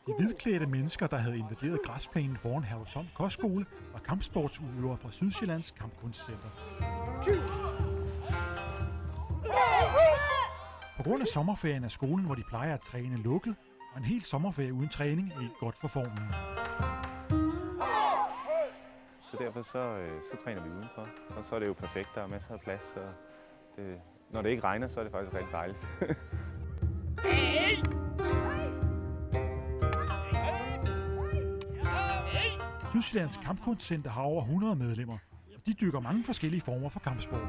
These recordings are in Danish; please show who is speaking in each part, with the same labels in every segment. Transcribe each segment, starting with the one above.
Speaker 1: De hvidklædte mennesker, der havde invaderet græsplænen foran Herlufsholm Kostskole, var kampsportsudøvere fra Sydsjællands Kampkunstcenter. På grund af sommerferien er skolen, hvor de plejer at træne, lukket, og en hel sommerferie uden træning er ikke godt for formen.
Speaker 2: Så derfor så træner vi udenfor, og så er det jo perfekt, der er masser af plads. Så når det ikke regner, så er det faktisk rigtig dejligt.
Speaker 1: Sydsjællands Kampkunstcenter har over 100 medlemmer, og de dyrker mange forskellige former for kampsport.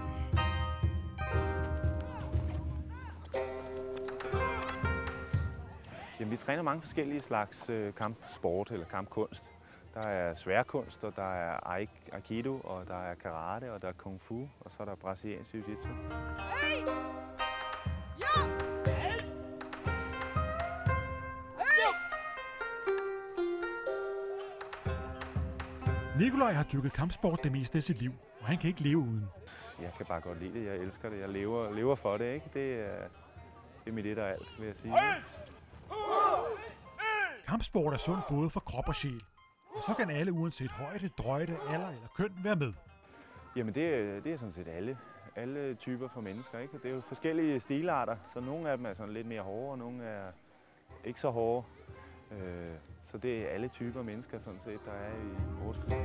Speaker 2: Jamen, vi træner mange forskellige slags kampsport eller kampkunst. Der er sværkunst, og der er aikido, og der er karate, og der er kung fu, og så er der brasiliansk jiu-jitsu.
Speaker 1: Nikolaj har dyrket kampsport det meste af sit liv, og han kan ikke leve uden.
Speaker 2: Jeg kan bare godt lide det. Jeg elsker det. Jeg lever for det, ikke? Det er mit et og alt, vil jeg sige.
Speaker 1: Kampsport er sundt både for krop og sjæl, og så kan alle uanset højde, drøjde, alder eller køn være med.
Speaker 2: Jamen det er sådan set alle typer for mennesker, ikke? Det er jo forskellige stilarter, så nogle af dem er sådan lidt mere hårde, og nogle er ikke så hårde. Så det er alle typer mennesker sådan set, der er i vores klub.